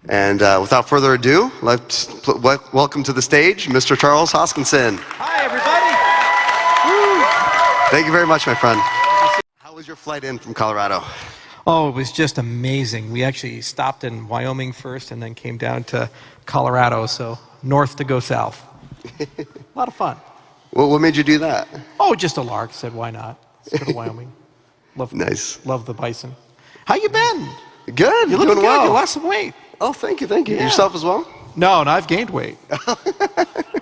And without further ado, let's welcome to the stage Mr. Charles Hoskinson. Hi, everybody. Thank you very much, my friend. How was your flight in from Colorado? Oh, it was just amazing. We actually stopped in Wyoming first and then came down to Colorado, so north to go south. A lot of fun. Well, what made you do that? Oh, just a lark. Said, why not? Let's go to Wyoming. Nice. Love the bison. How you been? Good. You're looking doing good. well. You lost some weight. Oh, thank you, thank you. Yeah. Yourself as well? No, and I've gained weight.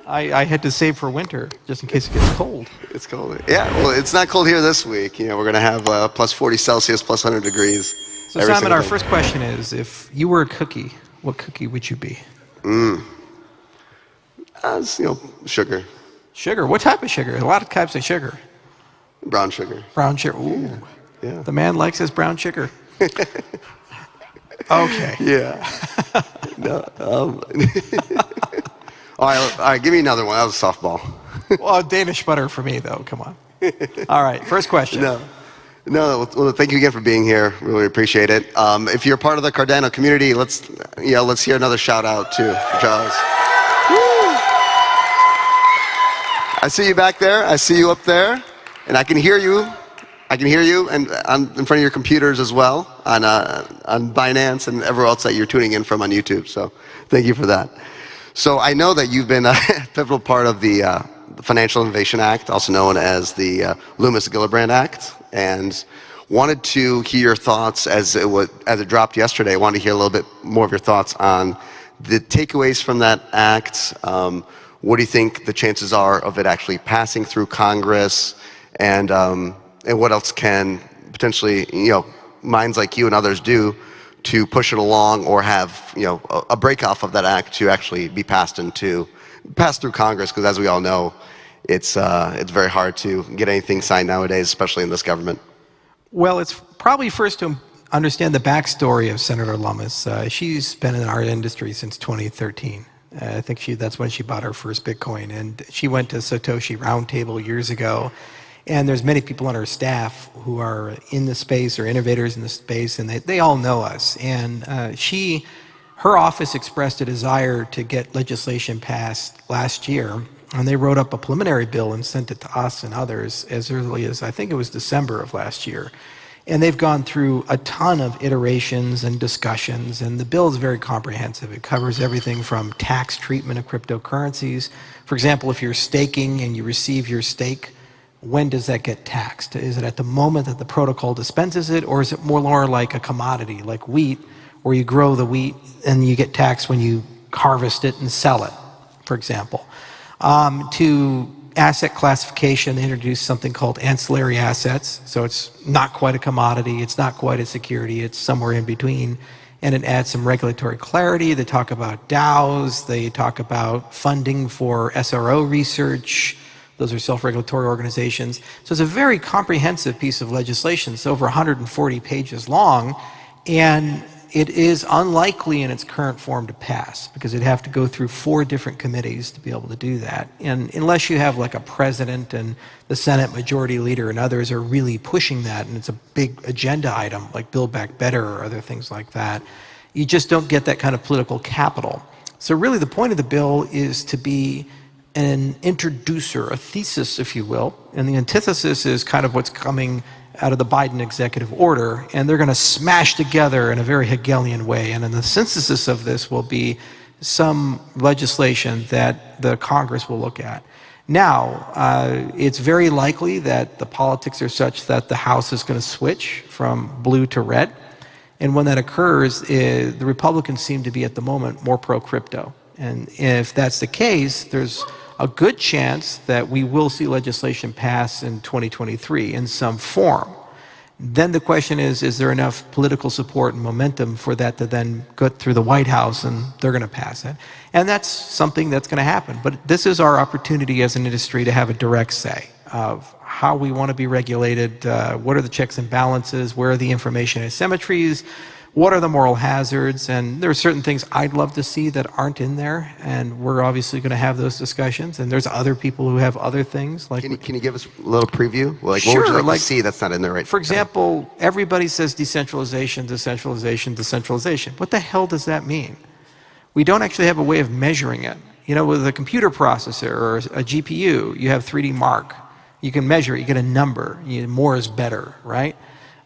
I had to save for winter, just in case it gets cold. It's cold. Yeah, well, it's not cold here this week. You know, we're going to have plus 40 Celsius, plus 100 degrees. So Simon, our first question is, if you were a cookie, what cookie would you be? Sugar. Sugar? What type of sugar? A lot of types of sugar. Brown sugar. Brown sugar. Ooh. Yeah. The man likes his brown sugar. Okay. Yeah. No, all right, give me another one. That was a softball. Well, Danish butter for me, though. Come on. All right, first question. No, well, thank you again for being here. Really appreciate it. If you're part of the Cardano community, let's hear another shout out to Charles. I see you back there. I see you up there, and I can hear you. And in front of your computers as well on Binance and everywhere else that you're tuning in from on YouTube. So thank you for that. So I know that you've been a pivotal part of the Financial Innovation Act, also known as the Loomis-Gillibrand Act, and wanted to hear your thoughts as it dropped yesterday. I wanted to hear a little bit more of your thoughts on the takeaways from that act. What do you think the chances are of it actually passing through Congress, and what else can potentially minds like you and others do to push it along, or have a break off of that act to actually be passed through Congress? Because as we all know, it's very hard to get anything signed nowadays, especially in this government. Well, it's probably first to understand the backstory of Senator Lummis. She's been in the art industry since 2013. I think that's when she bought her first Bitcoin, and she went to Satoshi Roundtable years ago. And there's many people on her staff who are in the space or innovators in the space, and they all know us. And her office expressed a desire to get legislation passed last year, and they wrote up a preliminary bill and sent it to us and others as early as, I think it was December of last year. And they've gone through a ton of iterations and discussions, and the bill is very comprehensive. It covers everything from tax treatment of cryptocurrencies. For example, if you're staking and you receive your stake, when does that get taxed? Is it at the moment that the protocol dispenses it, or is it more like a commodity, like wheat, where you grow the wheat and you get taxed when you harvest it and sell it, for example? To asset classification, they introduced something called ancillary assets. So it's not quite a commodity, it's not quite a security, it's somewhere in between. And it adds some regulatory clarity. They talk about DAOs, they talk about funding for SRO research. Those are self-regulatory organizations. So it's a very comprehensive piece of legislation. It's over 140 pages long, and it is unlikely in its current form to pass, because it'd have to go through 4 different committees to be able to do that. And unless you have like a president and the Senate Majority Leader and others are really pushing that, and it's a big agenda item like Build Back Better or other things like that, you just don't get that kind of political capital. So really the point of the bill is to be an introducer, a thesis, if you will, and the antithesis is kind of what's coming out of the Biden executive order, and they're going to smash together in a very Hegelian way. And then the synthesis of this will be some legislation that the Congress will look at. Now, it's very likely that the politics are such that the House is going to switch from blue to red. And when that occurs, the Republicans seem to be at the moment more pro-crypto. And if that's the case, there's a good chance that we will see legislation pass in 2023 in some form. Then the question is there enough political support and momentum for that to then go through the White House and they're going to pass it? And that's something that's going to happen. But this is our opportunity as an industry to have a direct say of how we want to be regulated, what are the checks and balances, where are the information asymmetries, what are the moral hazards, and there are certain things I'd love to see that aren't in there, and we're obviously going to have those discussions, and there's other people who have other things. Like, Can you give us a little preview? Like, sure, what would you like to see that's not in there right now? For example, everybody says decentralization, decentralization, decentralization. What the hell does that mean? We don't actually have a way of measuring it. You know, with a computer processor or a GPU, you have 3D Mark. You can measure it, you get a number. More is better, right?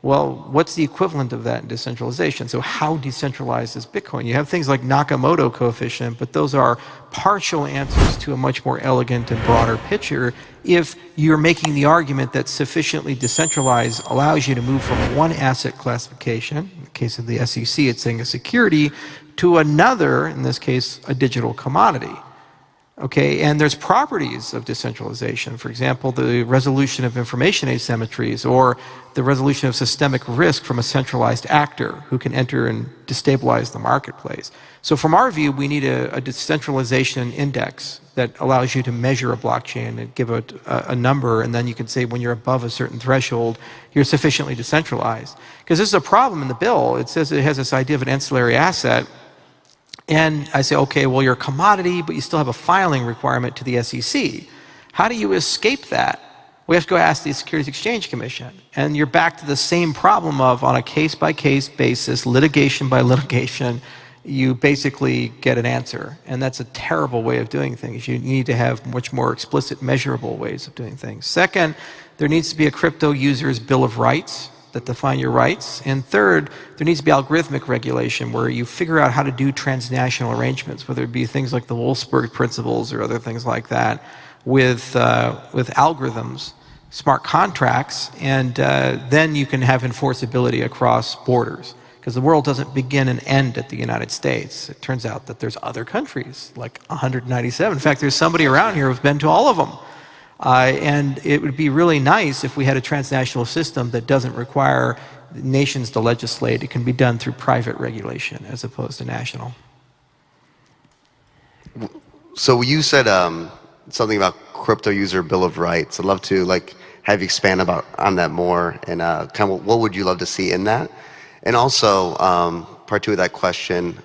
Well, what's the equivalent of that in decentralization? So how decentralized is Bitcoin? You have things like Nakamoto coefficient, but those are partial answers to a much more elegant and broader picture if you're making the argument that sufficiently decentralized allows you to move from one asset classification, in the case of the SEC, it's saying a security, to another, in this case, a digital commodity. Okay, and there's properties of decentralization. For example, the resolution of information asymmetries or the resolution of systemic risk from a centralized actor who can enter and destabilize the marketplace. So from our view, we need a decentralization index that allows you to measure a blockchain and give it a number, and then you can say when you're above a certain threshold, you're sufficiently decentralized. Because this is a problem in the bill. It says it has this idea of an ancillary asset. And I say, okay, well, you're a commodity, but you still have a filing requirement to the SEC. How do you escape that? We have to go ask the Securities Exchange Commission. And you're back to the same problem of, on a case-by-case basis, litigation by litigation, you basically get an answer. And that's a terrible way of doing things. You need to have much more explicit, measurable ways of doing things. Second, there needs to be a crypto user's Bill of Rights that define your rights. And third, there needs to be algorithmic regulation where you figure out how to do transnational arrangements, whether it be things like the Wolfsburg principles or other things like that, with algorithms, smart contracts, and then you can have enforceability across borders. Because the world doesn't begin and end at the United States. It turns out that there's other countries, like 197. In fact, there's somebody around here who's been to all of them. And it would be really nice if we had a transnational system that doesn't require nations to legislate. It can be done through private regulation as opposed to national. So you said something about crypto user Bill of Rights. I'd love to have you expand on that more, and kind of what would you love to see in that? And also, part two of that question,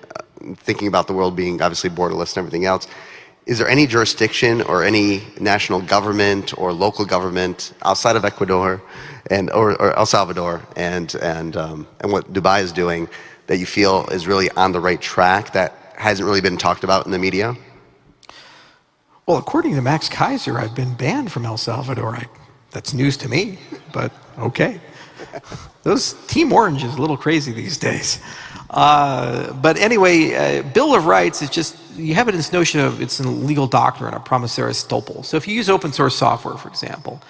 thinking about the world being obviously borderless and everything else, is there any jurisdiction or any national government or local government outside of Ecuador or El Salvador and what Dubai is doing that you feel is really on the right track that hasn't really been talked about in the media? Well, according to Max Kaiser, I've been banned from El Salvador. That's news to me, but okay. Those Team Orange is a little crazy these days. But anyway, Bill of Rights is just, you have it in this notion of, it's a legal doctrine, a promissory estoppel. So if you use open source software, for example,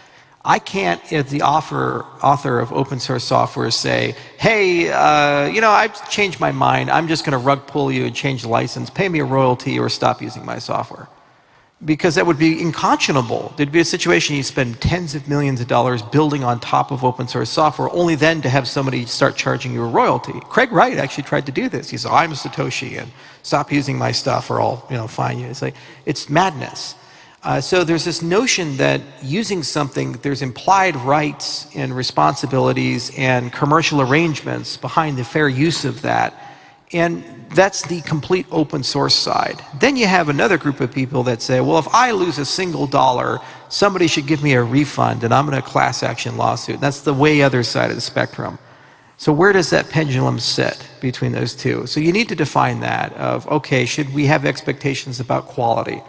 I can't, as the author of open source software, say, hey, I've changed my mind. I'm just going to rug pull you and change the license, pay me a royalty, or stop using my software. Because that would be unconscionable. There'd be a situation you spend tens of millions of dollars building on top of open source software, only then to have somebody start charging you a royalty. Craig Wright actually tried to do this. He said, I'm a Satoshi, and stop using my stuff or I'll fine you. It's like, it's madness. So there's this notion that using something, there's implied rights and responsibilities and commercial arrangements behind the fair use of that. And that's the complete open source side. Then you have another group of people that say, well, if I lose a single dollar, somebody should give me a refund and I'm in a class action lawsuit. That's the way other side of the spectrum. So where does that pendulum sit between those two? So you need to define that of, okay, should we have expectations about quality?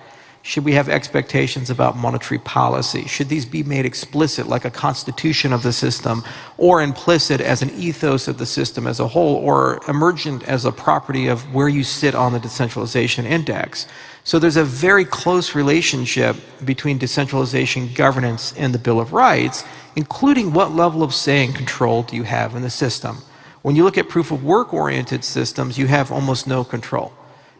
Should we have expectations about monetary policy? Should these be made explicit like a constitution of the system, or implicit as an ethos of the system as a whole, or emergent as a property of where you sit on the decentralization index? So there's a very close relationship between decentralization governance and the Bill of Rights, including what level of say and control do you have in the system. When you look at proof of work oriented systems, you have almost no control.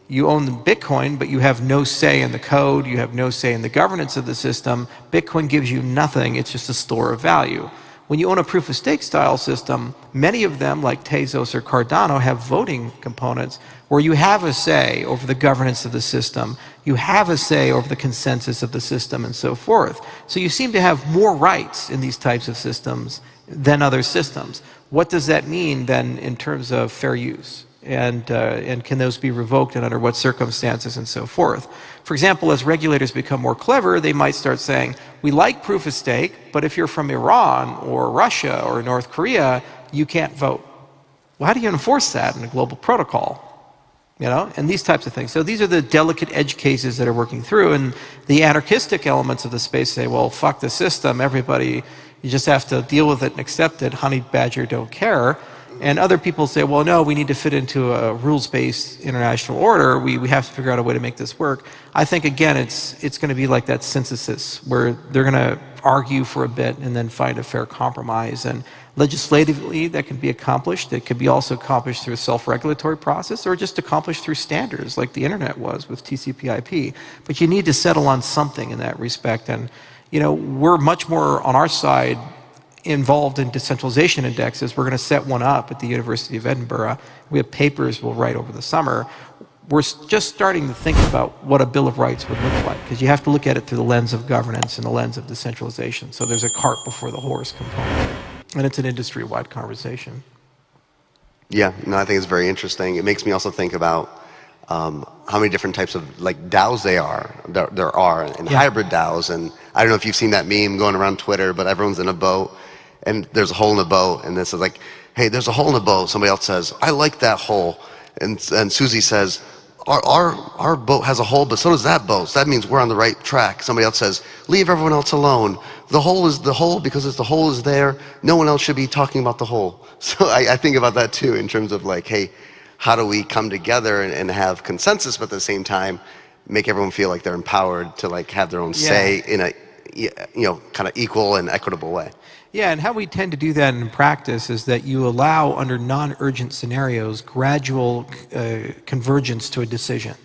You own the Bitcoin, but you have no say in the code, you have no say in the governance of the system. Bitcoin gives you nothing, it's just a store of value. When you own a proof of stake style system, many of them, like Tezos or Cardano, have voting components where you have a say over the governance of the system, you have a say over the consensus of the system, and so forth. So you seem to have more rights in these types of systems than other systems. What does that mean then in terms of fair use? And can those be revoked and under what circumstances and so forth? For example, as regulators become more clever, they might start saying, we like proof of stake, but if you're from Iran or Russia or North Korea, you can't vote. Well, how do you enforce that in a global protocol? you know, and these types of things. So these are the delicate edge cases that are working through, and the anarchistic elements of the space say, well, fuck the system, everybody, you just have to deal with it and accept it, honey badger don't care. And other people say, well, no, we need to fit into a rules-based international order. We have to figure out a way to make this work. I think, again, it's going to be like that synthesis where they're going to argue for a bit and then find a fair compromise. And legislatively, that can be accomplished. It could be also accomplished through a self-regulatory process or just accomplished through standards like the internet was with TCP/IP. But you need to settle on something in that respect. And, you know, we're much more on our side involved in decentralization indexes. We're going to set one up at the University of Edinburgh. We have papers we'll write over the summer. We're just starting to think about what a Bill of Rights would look like, because you have to look at it through the lens of governance and the lens of decentralization. So there's a cart before the horse component, and it's an industry-wide conversation. Yeah, no, I think it's very interesting. It makes me also think about how many different types of like DAOs there are, and hybrid DAOs. And I don't know if you've seen that meme going around Twitter, but everyone's in a boat, and there's a hole in the boat, and this is like, hey, there's a hole in the boat. Somebody else says, I like that hole, and Susie says, our boat has a hole, but so does that boat. So that means we're on the right track. Somebody else says, leave everyone else alone. The hole is the hole because the hole is there. No one else should be talking about the hole. So I think about that too in terms of like, hey, how do we come together and have consensus, but at the same time, make everyone feel like they're empowered to like have their own say in a, you know, kind of equal and equitable way. Yeah, and how we tend to do that in practice is that you allow, under non-urgent scenarios, gradual convergence to a decision.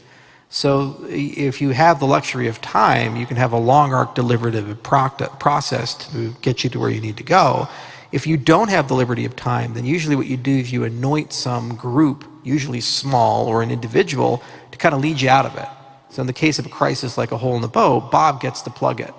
So if you have the luxury of time, you can have a long arc deliberative process to get you to where you need to go. If you don't have the liberty of time, then usually what you do is you anoint some group, usually small or an individual, to kind of lead you out of it. So in the case of a crisis like a hole in the boat, Bob gets to plug it.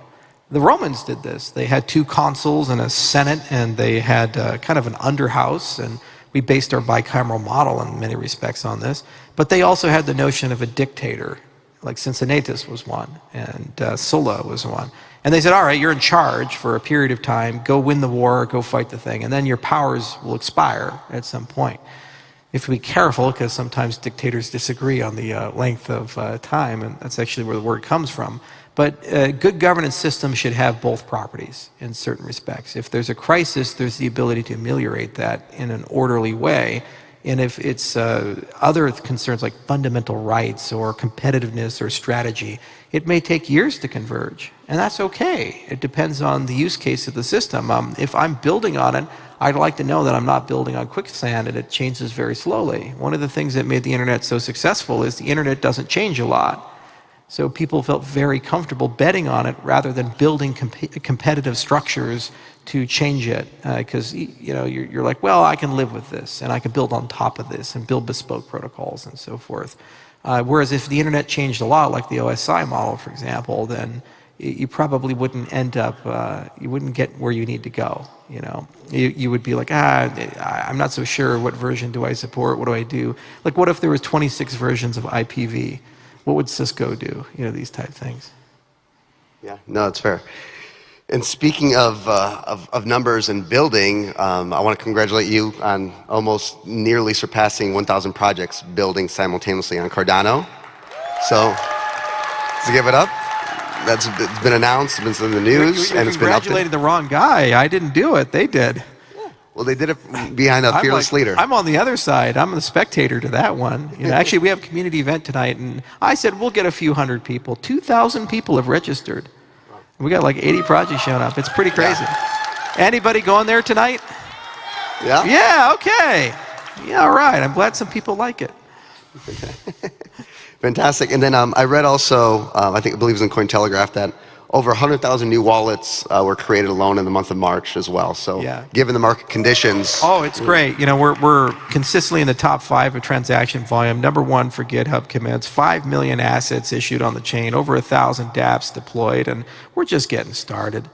The Romans did this. They had 2 consuls and a senate, and they had kind of an underhouse, and we based our bicameral model in many respects on this. But they also had the notion of a dictator, like Cincinnatus was one, and Sulla was one. And they said, all right, you're in charge for a period of time, go win the war, go fight the thing, and then your powers will expire at some point. You have to be careful, because sometimes dictators disagree on the length of time, and that's actually where the word comes from. But a good governance system should have both properties in certain respects. If there's a crisis, there's the ability to ameliorate that in an orderly way. And if it's other concerns like fundamental rights or competitiveness or strategy, it may take years to converge. And that's okay. It depends on the use case of the system. If I'm building on it, I'd like to know that I'm not building on quicksand and it changes very slowly. One of the things that made the internet so successful is the internet doesn't change a lot. So people felt very comfortable betting on it rather than building competitive structures to change it. Because you know, you're like, well, I can live with this, and I can build on top of this and build bespoke protocols and so forth. Whereas if the internet changed a lot, like the OSI model, for example, then you probably wouldn't end up, you wouldn't get where you need to go. You know, you would be like, I'm not so sure. What version do I support? What do I do? Like, what if there was 26 versions of IPv? What would Cisco do? You know, these type things. Yeah, no, it's fair. And speaking of numbers and building, I want to congratulate you on almost nearly surpassing 1,000 projects building simultaneously on Cardano. So, to give it up. It's been announced, it's been in the news, and it's been up there. Congratulated the wrong guy. I didn't do it. They did. Well, they did it behind a fearless leader. I'm on the other side. I'm the spectator to that one. You know, actually, we have a community event tonight, and I said we'll get a few hundred people. 2,000 people have registered. We got like 80 projects showing up. It's pretty crazy. Yeah. Anybody going there tonight? Yeah. Yeah. Okay. Yeah. All right. I'm glad some people like it. Fantastic. And then I read also, I believe it was in Cointelegraph, that over 100,000 new wallets were created alone in the month of March as well. So yeah. Given the market conditions. Oh, it's great. You know, we're consistently in the top 5 of transaction volume. #1 for GitHub commits. 5 million assets issued on the chain. Over 1,000 dApps deployed. And we're just getting started.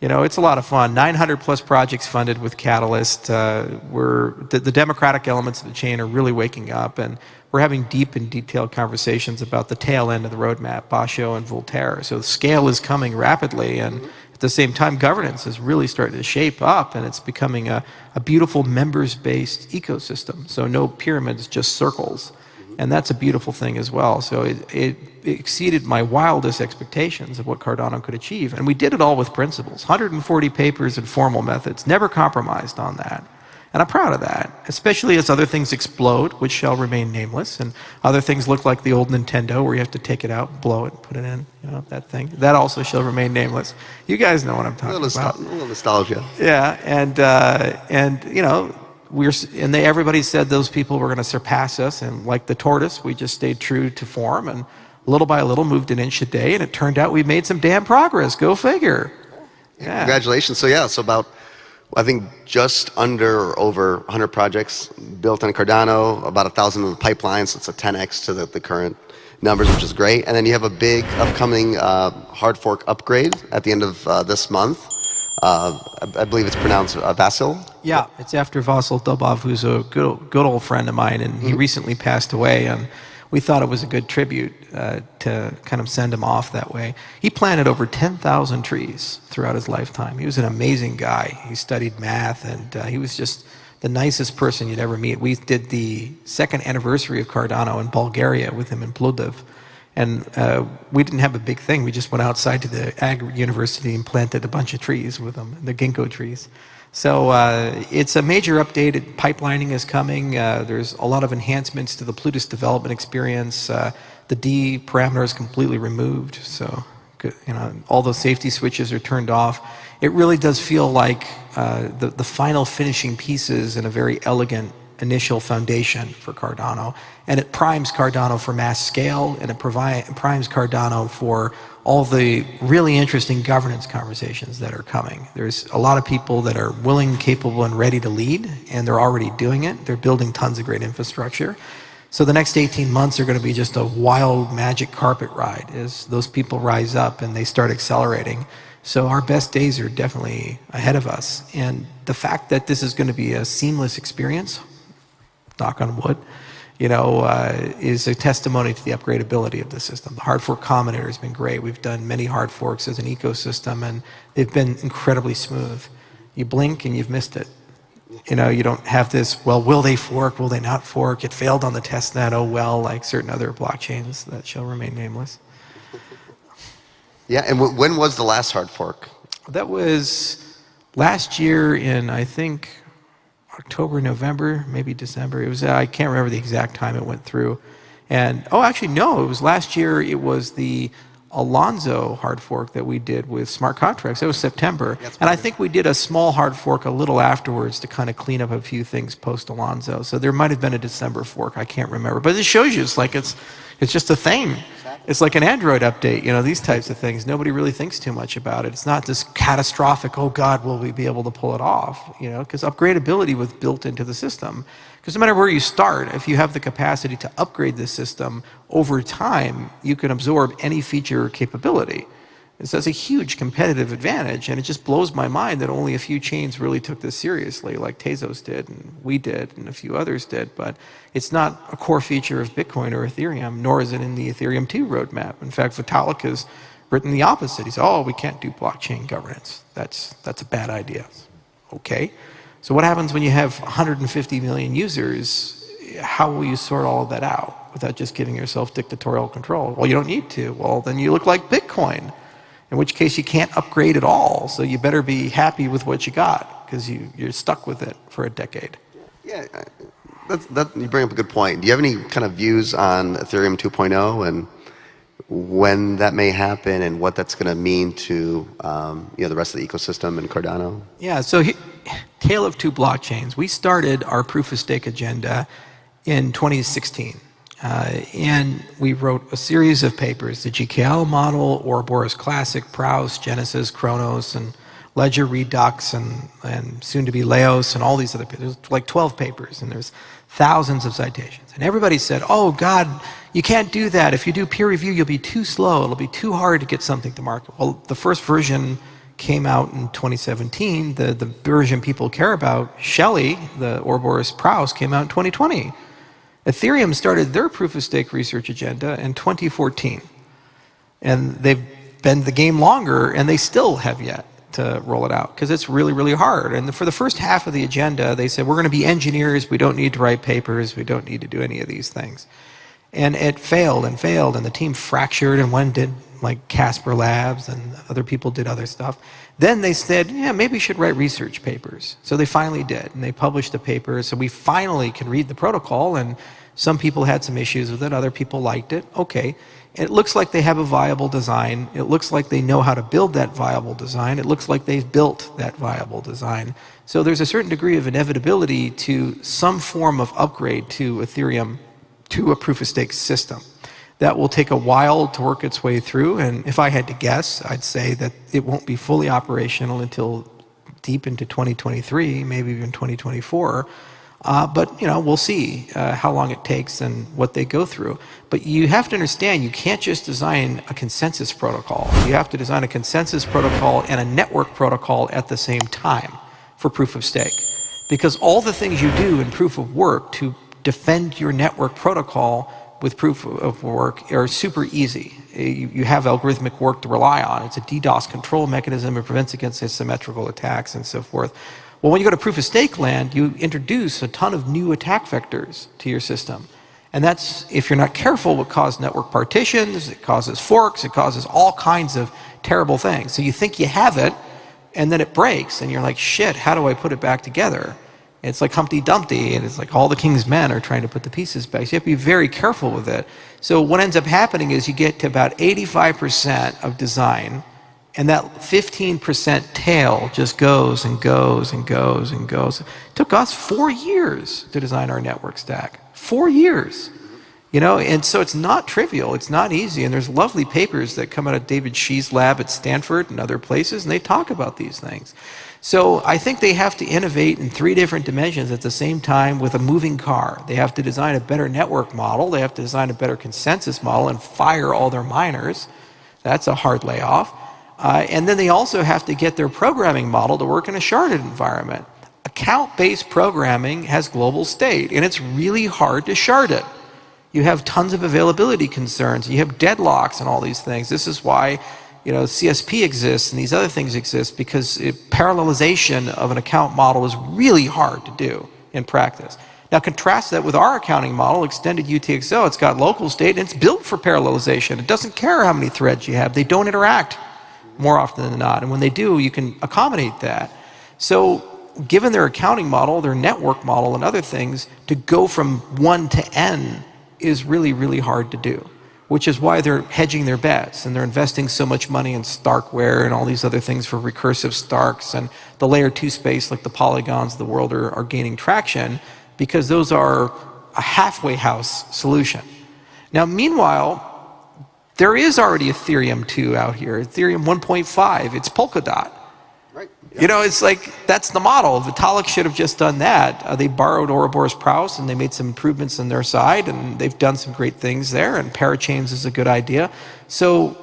You know, it's a lot of fun. 900 plus projects funded with Catalyst. The democratic elements of the chain are really waking up, and we're having deep and detailed conversations about the tail end of the roadmap, Basho and Voltaire. So the scale is coming rapidly, and at the same time, governance is really starting to shape up, and it's becoming a beautiful members-based ecosystem. So no pyramids, just circles. And that's a beautiful thing as well. So it exceeded my wildest expectations of what Cardano could achieve. And we did it all with principles, 140 papers and formal methods, never compromised on that. And I'm proud of that, especially as other things explode, which shall remain nameless, and other things look like the old Nintendo where you have to take it out, blow it, put it in, that thing. That also shall remain nameless. You guys know what I'm talking about. A little nostalgia. Yeah, and everybody said those people were going to surpass us, and like the tortoise, we just stayed true to form, and little by little moved an inch a day, and it turned out we made some damn progress. Go figure. Yeah. Congratulations. So about, I think, just under or over 100 projects built on Cardano, about 1,000 of the pipelines. So it's a 10x to the current numbers, which is great. And then you have a big upcoming hard fork upgrade at the end of this month. I believe it's pronounced Vasil. Yeah, it's after Vasil Dobov, who's a good old friend of mine, and he recently passed away. And we thought it was a good tribute to kind of send him off that way. He planted over 10,000 trees throughout his lifetime. He was an amazing guy. He studied math, and he was just the nicest person you'd ever meet. We did the second anniversary of Cardano in Bulgaria with him in Plovdiv. And we didn't have a big thing. We just went outside to the Ag University and planted a bunch of trees with them, the ginkgo trees. So it's a major update. Pipelining is coming. There's a lot of enhancements to the Plutus development experience. The D parameter is completely removed. So all those safety switches are turned off. It really does feel like the final finishing pieces in a very elegant initial foundation for Cardano, and it primes Cardano for mass scale, and it primes Cardano for all the really interesting governance conversations that are coming. There's a lot of people that are willing, capable, and ready to lead, and they're already doing it. They're building tons of great infrastructure. So the next 18 months are going to be just a wild magic carpet ride as those people rise up and they start accelerating. So our best days are definitely ahead of us, and the fact that this is going to be a seamless experience, knock on wood, is a testimony to the upgradability of the system. The hard fork combinator has been great. We've done many hard forks as an ecosystem, and they've been incredibly smooth. You blink and you've missed it. You don't have this, well, will they fork, will they not fork? It failed on the testnet, oh well, like certain other blockchains that shall remain nameless. Yeah, and when was the last hard fork? That was last year in, I think, October, November, maybe December. It was, I can't remember the exact time it went through. And, actually, no, it was last year. It was the Alonzo hard fork that we did with smart contracts. It was September. And I think we did a small hard fork a little afterwards to kind of clean up a few things post Alonzo. So there might have been a December fork. I can't remember. But it shows you, it's like it's just a thing. It's like an Android update, these types of things. Nobody really thinks too much about it. It's not this catastrophic, oh God, will we be able to pull it off? Because upgradability was built into the system. Because no matter where you start, if you have the capacity to upgrade the system over time, you can absorb any feature or capability. So that's a huge competitive advantage, and it just blows my mind that only a few chains really took this seriously, like Tezos did, and we did, and a few others did, but it's not a core feature of Bitcoin or Ethereum, nor is it in the Ethereum 2 roadmap. In fact, Vitalik has written the opposite. He said, we can't do blockchain governance. That's a bad idea. Okay. So what happens when you have 150 million users? How will you sort all of that out without just giving yourself dictatorial control? Well, you don't need to. Well, then you look like Bitcoin, in which case you can't upgrade at all. So you better be happy with what you got, because you're stuck with it for a decade. Yeah, you bring up a good point. Do you have any kind of views on Ethereum 2.0 and when that may happen and what that's going to mean to the rest of the ecosystem and Cardano? Yeah, so tale of two blockchains. We started our proof of stake agenda in 2016. And we wrote a series of papers, the GKL model, Ouroboros Classic, Proust, Genesis, Chronos, and Ledger Redux, and soon to be Laos, and all these other papers. There's like 12 papers, and there's thousands of citations. And everybody said, oh God, you can't do that. If you do peer review, you'll be too slow. It'll be too hard to get something to market. Well, the first version came out in 2017. The version people care about, Shelley, the Ouroboros Proust, came out in 2020. Ethereum started their proof of stake research agenda in 2014. And they've been in the game longer, and they still have yet to roll it out, because it's really, really hard. And for the first half of the agenda, they said, we're going to be engineers. We don't need to write papers. We don't need to do any of these things. And it failed and failed, and the team fractured, and one did like Casper Labs, and other people did other stuff. Then they said, yeah, maybe we should write research papers. So they finally did, and they published a paper, so we finally can read the protocol, and some people had some issues with it, other people liked it. Okay, it looks like they have a viable design. It looks like they know how to build that viable design. It looks like they've built that viable design. So there's a certain degree of inevitability to some form of upgrade to Ethereum to a proof-of-stake system. That will take a while to work its way through, and if I had to guess, I'd say that it won't be fully operational until deep into 2023, maybe even 2024. But we'll see how long it takes and what they go through. But you have to understand, you can't just design a consensus protocol. You have to design a consensus protocol and a network protocol at the same time for proof of stake. Because all the things you do in proof of work to defend your network protocol with proof of work are super easy. You have algorithmic work to rely on. It's a DDoS control mechanism. It prevents against asymmetrical attacks and so forth. Well, when you go to proof of stake land, you introduce a ton of new attack vectors to your system. And that's, if you're not careful, what causes network partitions, it causes forks, it causes all kinds of terrible things. So you think you have it, and then it breaks, and you're like, shit, how do I put it back together? It's like Humpty Dumpty, and it's like all the king's men are trying to put the pieces back. So you have to be very careful with it. So what ends up happening is you get to about 85% of design, and that 15% tail just goes and goes and goes and goes. It took us 4 years to design our network stack. 4 years. And so it's not trivial, it's not easy, and there's lovely papers that come out of David Shee's lab at Stanford and other places, and they talk about these things. So I think they have to innovate in 3 different dimensions at the same time with a moving car. They have to design a better network model, they have to design a better consensus model and fire all their miners. That's a hard layoff. And then they also have to get their programming model to work in a sharded environment. Account-based programming has global state, and it's really hard to shard it. You have tons of availability concerns, you have deadlocks and all these things. This is why CSP exists and these other things exist, because parallelization of an account model is really hard to do in practice. Now contrast that with our accounting model, extended UTXO. It's got local state and it's built for parallelization. It doesn't care how many threads you have. They don't interact more often than not. And when they do, you can accommodate that. So given their accounting model, their network model and other things, to go from 1 to N is really, really hard to do. Which is why they're hedging their bets and they're investing so much money in Starkware and all these other things for recursive Starks, and the layer 2 space like the Polygons of the world are gaining traction, because those are a halfway house solution. Now meanwhile, there is already Ethereum 2 out here, Ethereum 1.5, it's Polkadot. Right. Yep. It's like, that's the model. Vitalik should have just done that. They borrowed Ouroboros Praus and they made some improvements on their side, and they've done some great things there, and parachains is a good idea. So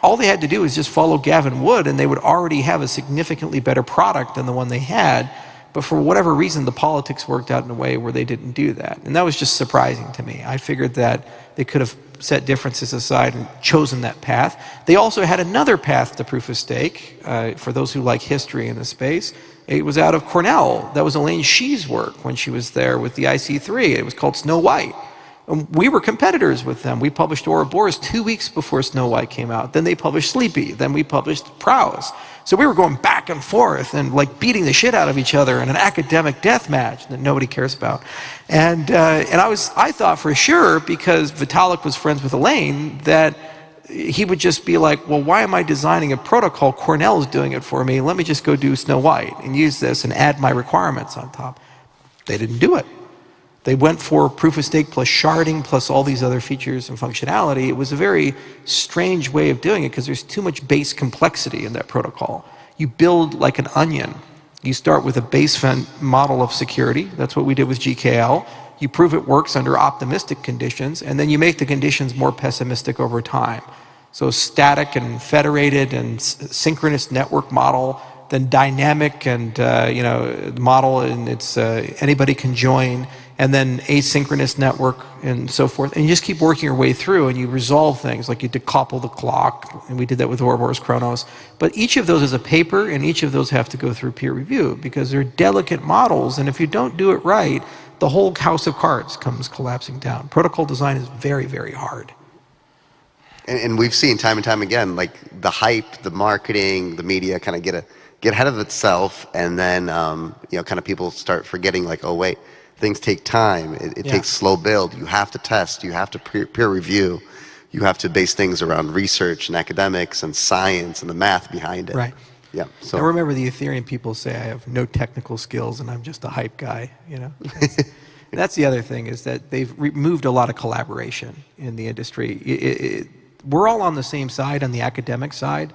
all they had to do is just follow Gavin Wood, and they would already have a significantly better product than the one they had. But for whatever reason, the politics worked out in a way where they didn't do that. And that was just surprising to me. I figured that they could have set differences aside and chosen that path. They also had another path to proof of stake, for those who like history in the space. It was out of Cornell. That was Elaine Shee's work when she was there with the IC3. It was called Snow White. And we were competitors with them. We published Ouroboros 2 weeks before Snow White came out. Then they published Sleepy. Then we published Prowess. So we were going back and forth and like beating the shit out of each other in an academic death match that nobody cares about. And I thought for sure, because Vitalik was friends with Elaine, that he would just be like, well, why am I designing a protocol? Cornell's doing it for me. Let me just go do Snow White and use this and add my requirements on top. They didn't do it. They went for proof of stake plus sharding plus all these other features and functionality. It was a very strange way of doing it because there's too much base complexity in that protocol. You build like an onion. You start with a base model of security. That's what we did with GKL. You prove it works under optimistic conditions, and then you make the conditions more pessimistic over time. So static and federated and synchronous network model, then dynamic and model, and it's anybody can join, and then asynchronous network and so forth. And you just keep working your way through and you resolve things, like you decouple the clock, and we did that with Ouroboros Chronos. But each of those is a paper, and each of those have to go through peer review because they're delicate models, and if you don't do it right, the whole house of cards comes collapsing down. Protocol design is very, very hard. And we've seen time and time again, like the hype, the marketing, the media kind of get ahead of itself, and then kind of people start forgetting, like, oh wait, things take time. It takes slow build. You have to test. You have to peer review. You have to base things around research and academics and science and the math behind it. Right. Yeah. So I remember the Ethereum people say I have no technical skills and I'm just a hype guy. That's the other thing, is that they've removed a lot of collaboration in the industry. We're all on the same side, on the academic side.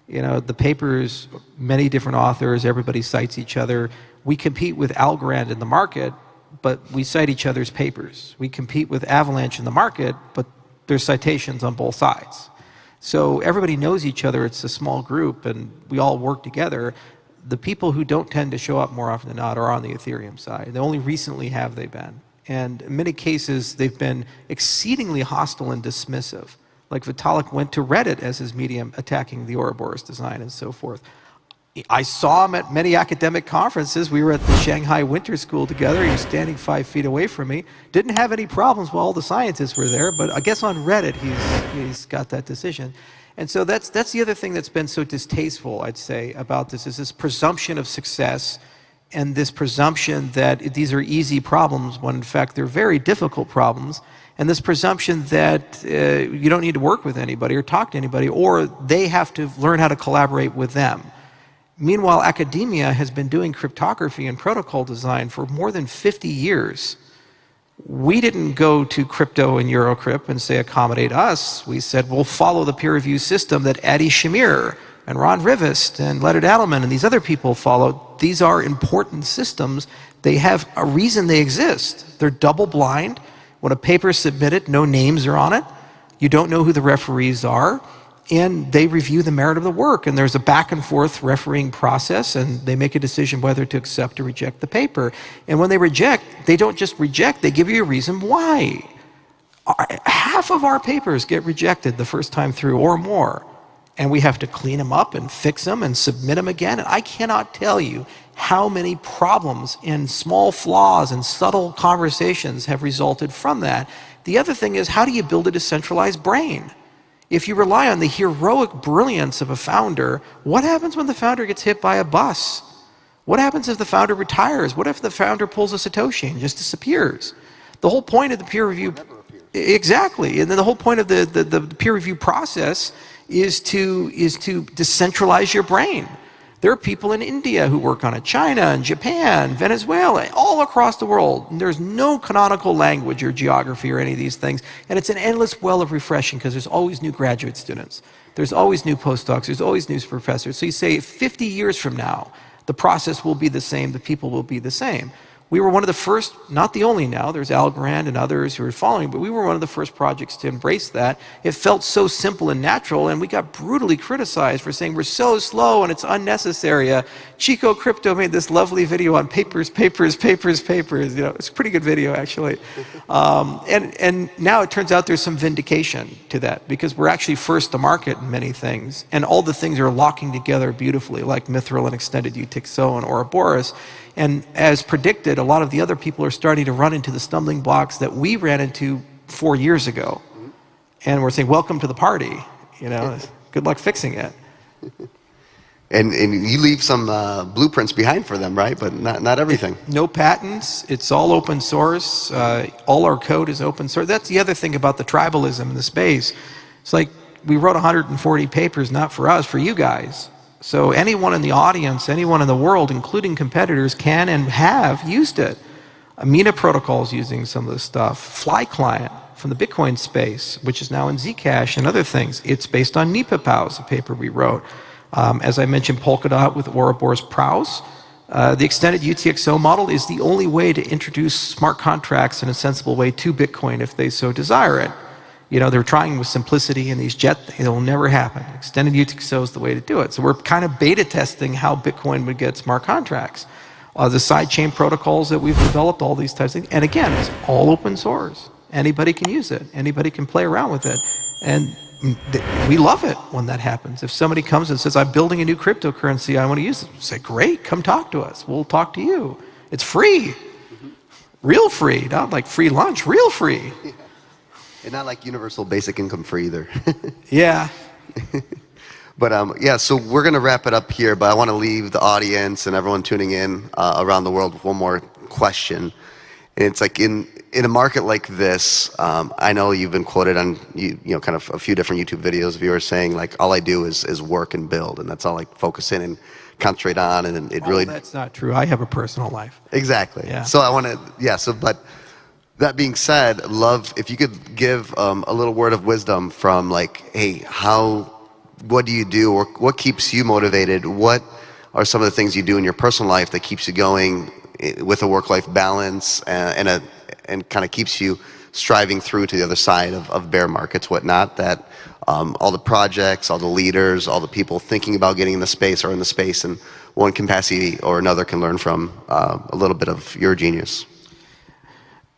The papers, many different authors, everybody cites each other. We compete with Algorand in the market, but we cite each other's papers. We compete with Avalanche in the market, but there's citations on both sides. So everybody knows each other. It's a small group, and we all work together. The people who don't tend to show up more often than not are on the Ethereum side. Only recently have they been. And in many cases, they've been exceedingly hostile and dismissive. Like Vitalik went to Reddit as his medium, attacking the Ouroboros design and so forth. I saw him at many academic conferences. We were at the Shanghai Winter School together. He was standing 5 feet away from me. Didn't have any problems while all the scientists were there, but I guess on Reddit he's got that decision. And so that's the other thing that's been so distasteful, I'd say, about this, is this presumption of success and this presumption that these are easy problems when in fact they're very difficult problems. And this presumption that you don't need to work with anybody or talk to anybody, or they have to learn how to collaborate with them. Meanwhile, academia has been doing cryptography and protocol design for more than 50 years. We didn't go to crypto and Eurocrypt and say, accommodate us. We said, we'll follow the peer review system that Adi Shamir and Ron Rivest and Leonard Adelman and these other people followed. These are important systems. They have a reason they exist. They're double blind. When a paper is submitted, no names are on it. You don't know who the referees are. And they review the merit of the work. And there's a back and forth refereeing process, and they make a decision whether to accept or reject the paper. And when they reject, they don't just reject, they give you a reason why. Half of our papers get rejected the first time through or more. And we have to clean them up and fix them and submit them again. And I cannot tell you how many problems and small flaws and subtle conversations have resulted from that. The other thing is, how do you build a decentralized brain? If you rely on the heroic brilliance of a founder, what happens when the founder gets hit by a bus? What happens if the founder retires? What if the founder pulls a Satoshi and just disappears? The whole point of the peer review... Exactly. And then the whole point of the peer review process is to decentralize your brain. There are people in India who work on it, China and Japan, Venezuela, all across the world. And there's no canonical language or geography or any of these things. And it's an endless well of refreshing, because there's always new graduate students. There's always new postdocs. There's always new professors. So you say 50 years from now, the process will be the same, the people will be the same. We were one of the first, not the only now, there's Algorand and others who are following, but we were one of the first projects to embrace that. It felt so simple and natural, and we got brutally criticized for saying we're so slow and it's unnecessary. Chico Crypto made this lovely video on papers. It's a pretty good video, actually. And now it turns out there's some vindication to that, because we're actually first to market in many things, and all the things are locking together beautifully, like Mithril and Extended UTXO and Ouroboros. And as predicted, a lot of the other people are starting to run into the stumbling blocks that we ran into 4 years ago. And we're saying, welcome to the party. Good luck fixing it. And you leave some blueprints behind for them, right? But not everything. No patents. It's all open source. All our code is open source. That's the other thing about the tribalism in the space. It's like we wrote 140 papers, not for us, for you guys. So anyone in the audience, anyone in the world, including competitors, can and have used it. Amina Protocol is using some of this stuff. Fly Client from the Bitcoin space, which is now in Zcash and other things. It's based on NipaPows, a paper we wrote. As I mentioned, Polkadot with Ouroboros Praus. The extended UTXO model is the only way to introduce smart contracts in a sensible way to Bitcoin if they so desire it. They're trying with simplicity and these it will never happen. Extended UTXO is the way to do it. So we're kind of beta testing how Bitcoin would get smart contracts. The sidechain protocols that we've developed, all these types of things. And again, it's all open source. Anybody can use it. Anybody can play around with it. And we love it when that happens. If somebody comes and says, I'm building a new cryptocurrency, I want to use it, say, great, come talk to us. We'll talk to you. It's free. Real free, not like free lunch, real free. Yeah. And not like universal basic income free either. Yeah. But yeah, so we're going to wrap it up here, but I want to leave the audience and everyone tuning in around the world with one more question. And it's like in a market like this, I know you've been quoted on you know kind of a few different YouTube videos of yours saying like all I do is work and build, and that's all I focus in and concentrate on, and it really. That's not true. I have a personal life. Exactly. Yeah. So I want to but that being said, love if you could give a little word of wisdom from like, hey, what do you do, or what keeps you motivated? What are some of the things you do in your personal life that keeps you going with a work-life balance and kind of keeps you striving through to the other side of bear markets, whatnot, that all the projects, all the leaders, all the people thinking about getting in the space are in the space, and one capacity or another can learn from a little bit of your genius?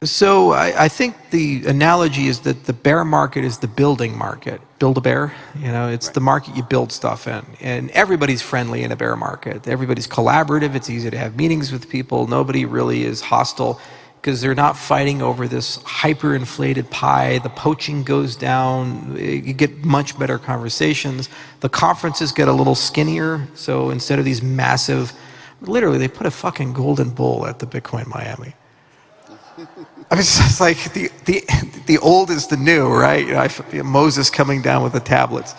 So I think the analogy is that the bear market is the building market. Build a bear, it's the market you build stuff in. And everybody's friendly in a bear market. Everybody's collaborative. It's easy to have meetings with people. Nobody really is hostile because they're not fighting over this hyperinflated pie. The poaching goes down. You get much better conversations. The conferences get a little skinnier. So instead of these massive, literally they put a fucking golden bull at the Bitcoin Miami. I mean, it's just like the old is the new, right? Moses coming down with the tablets.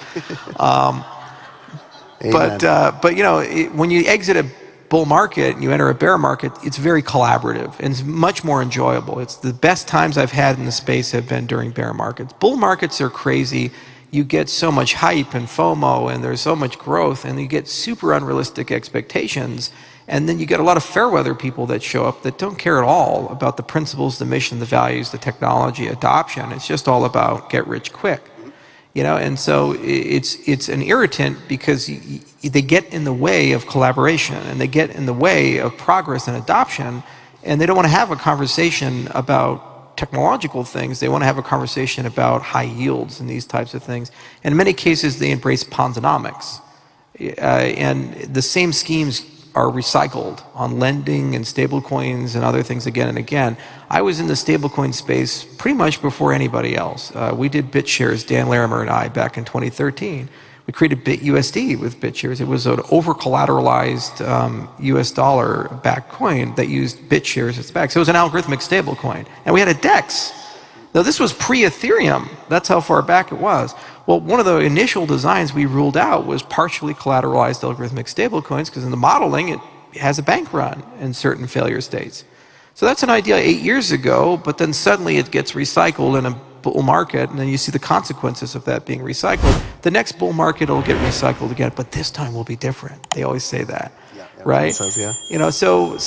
But when you exit a bull market and you enter a bear market, it's very collaborative and it's much more enjoyable. It's the best times I've had in the space have been during bear markets. Bull markets are crazy. You get so much hype and FOMO, and there's so much growth, and you get super unrealistic expectations. And then you get a lot of fair weather people that show up that don't care at all about the principles, the mission, the values, the technology, adoption. It's just all about get rich quick, And so it's an irritant because they get in the way of collaboration, and they get in the way of progress and adoption, and they don't want to have a conversation about technological things. They want to have a conversation about high yields and these types of things. And in many cases, they embrace Ponzonomics, and the same schemes are recycled on lending and stablecoins and other things again and again. I was in the stablecoin space pretty much before anybody else. We did BitShares, Dan Larimer and I, back in 2013. We created BitUSD with BitShares. It was an over-collateralized US dollar-backed coin that used BitShares as its back. So it was an algorithmic stablecoin. And we had a DEX. Now this was pre-Ethereum. That's how far back it was. Well, one of the initial designs we ruled out was partially collateralized algorithmic stablecoins because in the modeling it has a bank run in certain failure states. So that's an idea 8 years ago, but then suddenly it gets recycled in a bull market, and then you see the consequences of that being recycled. The next bull market will get recycled again, but this time will be different. They always say that, right? Says, yeah. So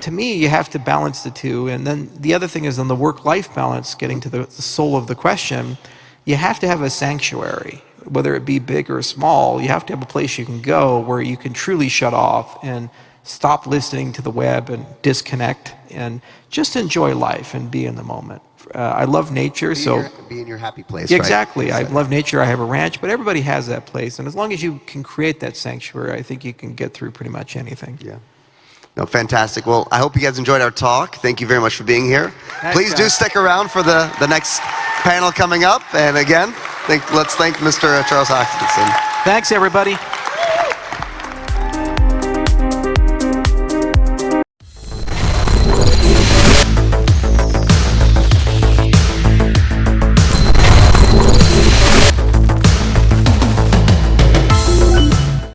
to me, you have to balance the two. And then the other thing is on the work-life balance, getting to the soul of the question, you have to have a sanctuary, whether it be big or small. You have to have a place you can go where you can truly shut off and stop listening to the web and disconnect and just enjoy life and be in the moment. I love nature, be in your happy place. Exactly. Right? I love nature. I have a ranch, but everybody has that place, and as long as you can create that sanctuary, I think you can get through pretty much anything. Yeah. No, fantastic. Well, I hope you guys enjoyed our talk. Thank you very much for being here. Thanks, Please do stick around for the next panel coming up. And again, let's thank Mr. Charles Hoskinson. Thanks, everybody.